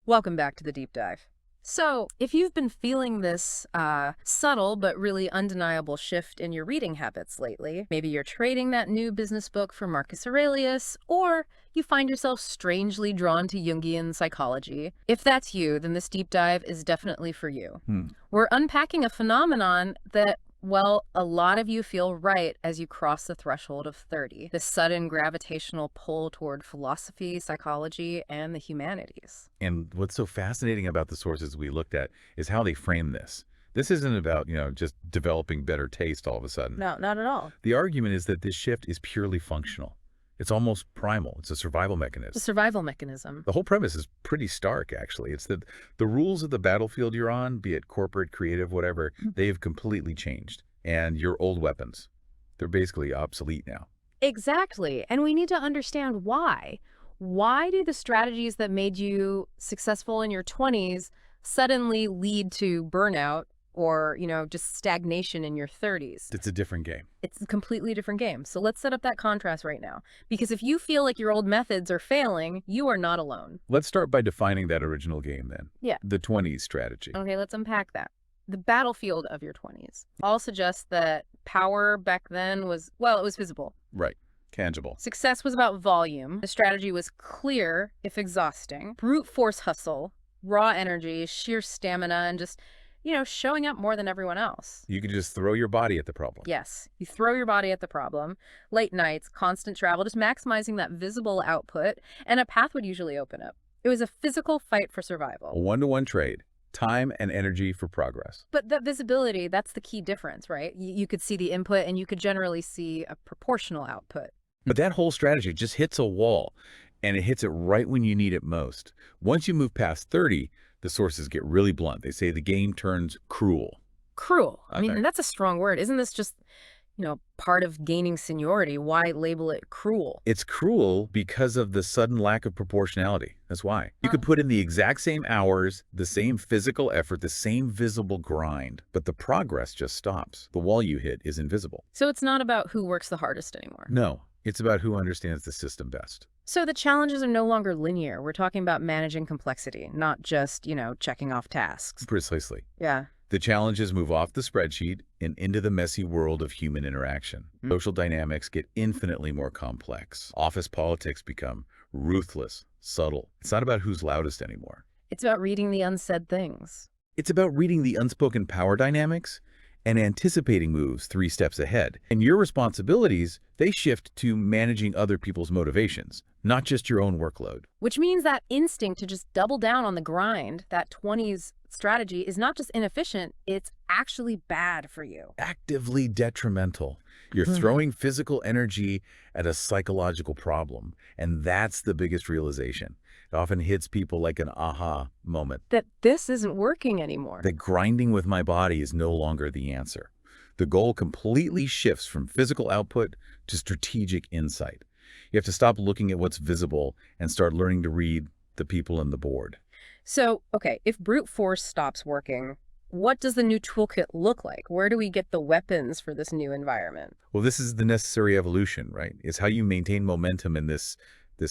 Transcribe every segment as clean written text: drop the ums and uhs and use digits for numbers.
Welcome back to the deep dive. So, if you've been feeling this subtle but really undeniable shift in your reading habits lately, maybe you're trading that new business book for Marcus Aurelius, or you find yourself strangely drawn to Jungian psychology. If that's you, then this deep dive is definitely for you. We're unpacking a phenomenon that, well, a lot of you feel right as you cross the threshold of 30, the sudden gravitational pull toward philosophy, psychology, and the humanities. And what's so fascinating about the sources we looked at is how they frame this. This isn't about, just developing better taste all of a sudden. No, not at all. The argument is that this shift is purely functional. It's almost primal. It's a survival mechanism. The survival mechanism. The whole premise is pretty stark, actually. It's that the rules of the battlefield you're on, be it corporate, creative, whatever, they've completely changed. And your old weapons, they're basically obsolete now. Exactly. And we need to understand why. Why do the strategies that made you successful in your 20s suddenly lead to burnout or, just stagnation in your 30s? It's a different game. It's a completely different game. So let's set up that contrast right now. Because if you feel like your old methods are failing, you are not alone. Let's start by defining that original game then. Yeah. The 20s strategy. Okay, let's unpack that. The battlefield of your 20s. All suggest that power back then was, well, it was visible. Right. Tangible. Success was about volume. The strategy was clear, if exhausting. Brute force hustle, raw energy, sheer stamina, and just, showing up more than everyone else. You could just throw your body at the problem. Yes, you throw your body at the problem. Late nights, constant travel, just maximizing that visible output, and a path would usually open up. It was a physical fight for survival. A one-to-one trade. Time and energy for progress. But that visibility, that's the key difference, right? You could see the input and you could generally see a proportional output. But that whole strategy just hits a wall, and it hits it right when you need it most. Once you move past 30, the sources get really blunt. They say the game turns cruel. Cruel. I mean, Okay. that's a strong word. Isn't this just, part of gaining seniority? Why label it cruel? It's cruel because of the sudden lack of proportionality. That's why. You could put in the exact same hours, the same physical effort, the same visible grind, but the progress just stops. The wall you hit is invisible. So it's not about who works the hardest anymore. No, it's about who understands the system best. So the challenges are no longer linear. We're talking about managing complexity, not just, checking off tasks. Precisely. Yeah. The challenges move off the spreadsheet and into the messy world of human interaction. Social dynamics get infinitely more complex. Office politics become ruthless, subtle. It's not about who's loudest anymore. It's about reading the unsaid things. It's about reading the unspoken power dynamics and anticipating moves 3 steps ahead. And your responsibilities, they shift to managing other people's motivations, not just your own workload. Which means that instinct to just double down on the grind, that 20s strategy, is not just inefficient, it's actually bad for you. Actively detrimental. You're throwing physical energy at a psychological problem, and that's the biggest realization. It often hits people like an aha moment. That this isn't working anymore. That grinding with my body is no longer the answer. The goal completely shifts from physical output to strategic insight. You have to stop looking at what's visible and start learning to read the people in the board. So, okay, if brute force stops working, what does the new toolkit look like? Where do we get the weapons for this new environment? Well, this is the necessary evolution, right? It's how you maintain momentum in this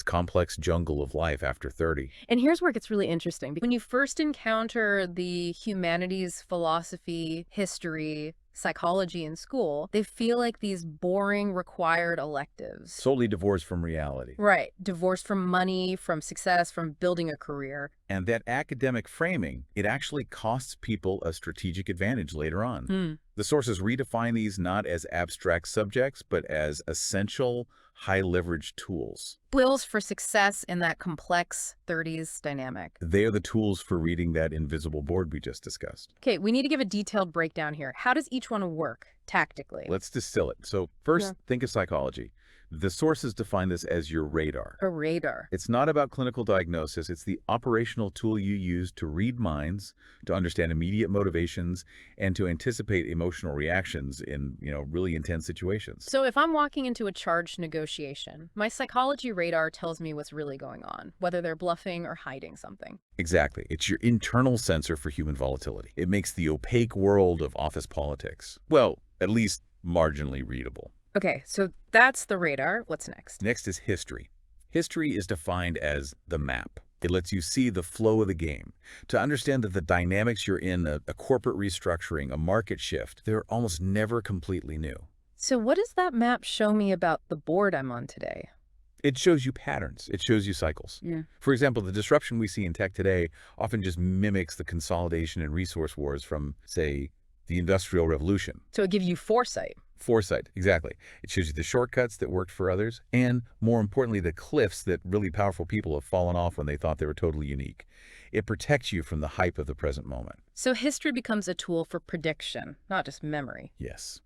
complex jungle of life after 30. And here's where it gets really interesting. When you first encounter the humanities, philosophy, history, psychology in school, they feel like these boring required electives. Solely divorced from reality. Right. Divorced from money, from success, from building a career. And that academic framing, it actually costs people a strategic advantage later on. The sources redefine these not as abstract subjects, but as essential, high-leverage tools. Wills for success in that complex 30s dynamic. They are the tools for reading that invisible board we just discussed. Okay, we need to give a detailed breakdown here. How does each one work tactically? Let's distill it. So first, think of psychology. The sources define this as your radar. A radar. It's not about clinical diagnosis. It's the operational tool you use to read minds, to understand immediate motivations, and to anticipate emotional reactions in, really intense situations. So if I'm walking into a charged negotiation, my psychology radar tells me what's really going on, whether they're bluffing or hiding something. Exactly. It's your internal sensor for human volatility. It makes the opaque world of office politics, well, at least marginally readable. Okay, so that's the radar. What's next? Next is history. History is defined as the map. It lets you see the flow of the game, to understand that the dynamics you're in, a corporate restructuring, a market shift, they're almost never completely new. So what does that map show me about the board I'm on today? It shows you patterns. It shows you cycles. Yeah. For example, the disruption we see in tech today often just mimics the consolidation and resource wars from, say, the Industrial Revolution. So it gives you foresight. Foresight, exactly. It shows you the shortcuts that worked for others, and more importantly, the cliffs that really powerful people have fallen off when they thought they were totally unique. It protects you from the hype of the present moment. So history becomes a tool for prediction, not just memory. Yes.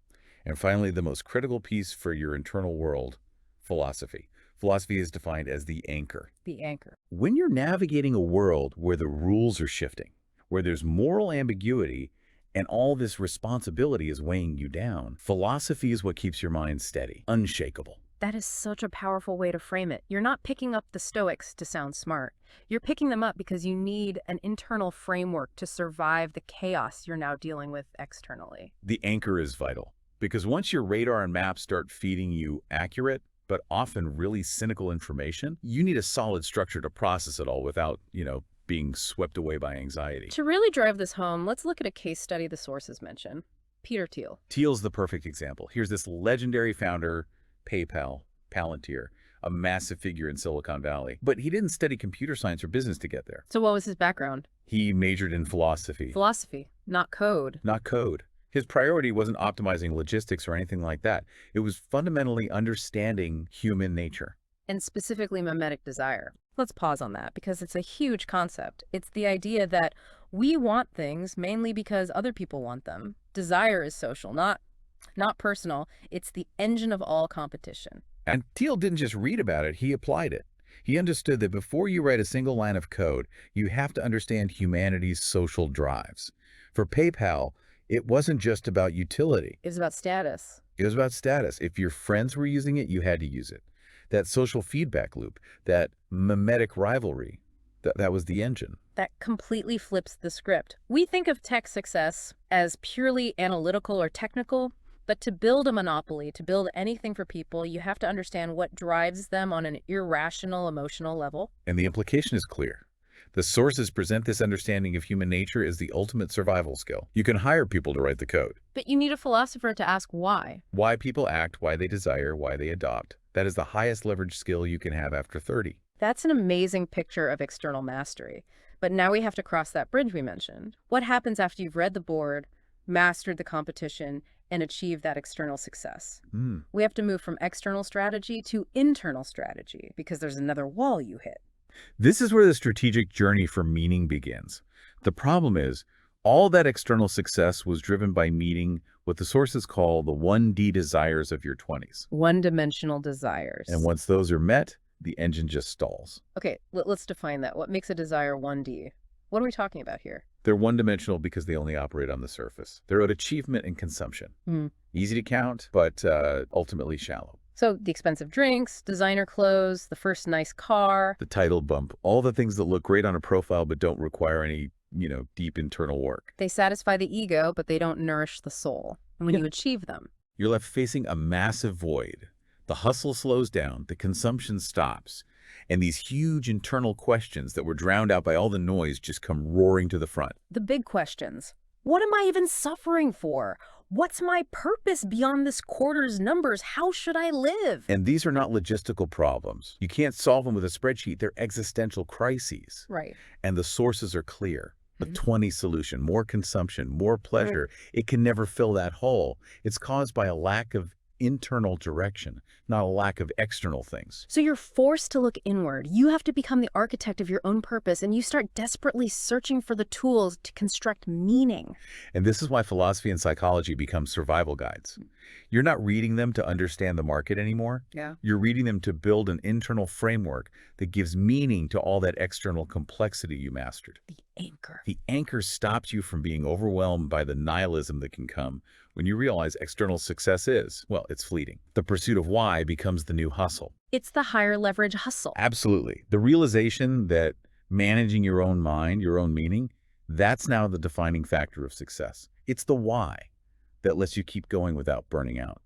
And finally, the most critical piece for your internal world, philosophy. Philosophy is defined as the anchor. The anchor. When you're navigating a world where the rules are shifting, where there's moral ambiguity, and all this responsibility is weighing you down, philosophy is what keeps your mind steady, unshakable. That is such a powerful way to frame it. You're not picking up the Stoics to sound smart. You're picking them up because you need an internal framework to survive the chaos you're now dealing with externally. The anchor is vital, because once your radar and maps start feeding you accurate, but often really cynical information, you need a solid structure to process it all without, being swept away by anxiety. To really drive this home, let's look at a case study the sources mention. Peter Thiel. Thiel's the perfect example. Here's this legendary founder, PayPal, Palantir, a massive figure in Silicon Valley. But he didn't study computer science or business to get there. So what was his background? He majored in philosophy. Philosophy, not code. Not code. His priority wasn't optimizing logistics or anything like that. It was fundamentally understanding human nature. And specifically mimetic desire. Let's pause on that because it's a huge concept. It's the idea that we want things mainly because other people want them. Desire is social, not personal. It's the engine of all competition. And Thiel didn't just read about it, he applied it. He understood that before you write a single line of code, you have to understand humanity's social drives. For PayPal, it wasn't just about utility. It was about status. It was about status. If your friends were using it, you had to use it. That social feedback loop, that mimetic rivalry, that was the engine. That completely flips the script. We think of tech success as purely analytical or technical, but to build a monopoly, to build anything for people, you have to understand what drives them on an irrational emotional level. And the implication is clear. The sources present this understanding of human nature as the ultimate survival skill. You can hire people to write the code. But you need a philosopher to ask why. Why people act, why they desire, why they adopt. That is the highest leverage skill you can have after 30. That's an amazing picture of external mastery. But now we have to cross that bridge we mentioned. What happens after you've read the board, mastered the competition, and achieved that external success? We have to move from external strategy to internal strategy because there's another wall you hit. This is where the strategic journey for meaning begins. The problem is, all that external success was driven by meeting what the sources call the 1D desires of your 20s. One-dimensional desires. And once those are met, the engine just stalls. Okay, let's define that. What makes a desire 1D? What are we talking about here? They're one-dimensional because they only operate on the surface. They're about achievement and consumption. Easy to count, but ultimately shallow. So the expensive drinks, designer clothes, the first nice car. The title bump, all the things that look great on a profile but don't require any, deep internal work. They satisfy the ego, but they don't nourish the soul. And when you achieve them, you're left facing a massive void. The hustle slows down, the consumption stops, and these huge internal questions that were drowned out by all the noise just come roaring to the front. The big questions. What am I even suffering for? What's my purpose beyond this quarter's numbers? How should I live? And these are not logistical problems. You can't solve them with a spreadsheet. They're existential crises. Right. And the sources are clear. A 20 solution, more consumption, more pleasure. It can never fill that hole. It's caused by a lack of internal direction, not a lack of external things. So you're forced to look inward. You have to become the architect of your own purpose, and you start desperately searching for the tools to construct meaning. And this is why philosophy and psychology become survival guides. You're not reading them to understand the market anymore. Yeah. You're reading them to build an internal framework that gives meaning to all that external complexity you mastered. The anchor. The anchor stops you from being overwhelmed by the nihilism that can come when you realize external success is, well, it's fleeting. The pursuit of why becomes the new hustle. It's the higher leverage hustle. Absolutely. The realization that managing your own mind, your own meaning, that's now the defining factor of success. It's the why that lets you keep going without burning out.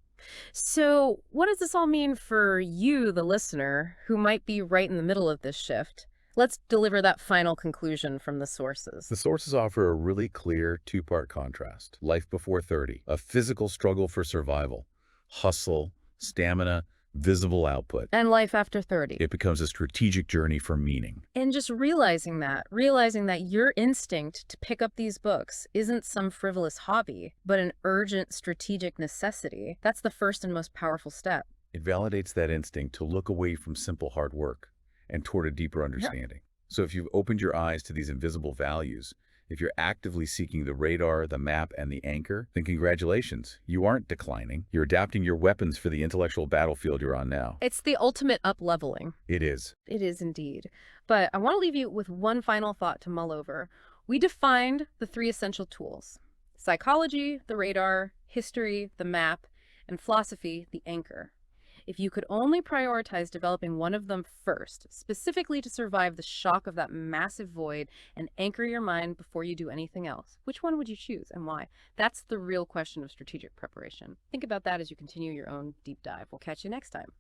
So what does this all mean for you, the listener, who might be right in the middle of this shift? Let's deliver that final conclusion from the sources. The sources offer a really clear two-part contrast. Life before 30, a physical struggle for survival, hustle, stamina, visible output. And life after 30. It becomes a strategic journey for meaning. And just realizing that your instinct to pick up these books isn't some frivolous hobby, but an urgent strategic necessity, that's the first and most powerful step. It validates that instinct to look away from simple hard work and toward a deeper understanding. So if you've opened your eyes to these invisible values, if you're actively seeking the radar, the map, and the anchor, then congratulations, you aren't declining. You're adapting your weapons for the intellectual battlefield you're on now. It's the ultimate up-leveling. It is. It is indeed. But I want to leave you with one final thought to mull over. We defined the three essential tools: psychology, the radar; history, the map; and philosophy, the anchor. If you could only prioritize developing one of them first, specifically to survive the shock of that massive void and anchor your mind before you do anything else, which one would you choose and why? That's the real question of strategic preparation. Think about that as you continue your own deep dive. We'll catch you next time.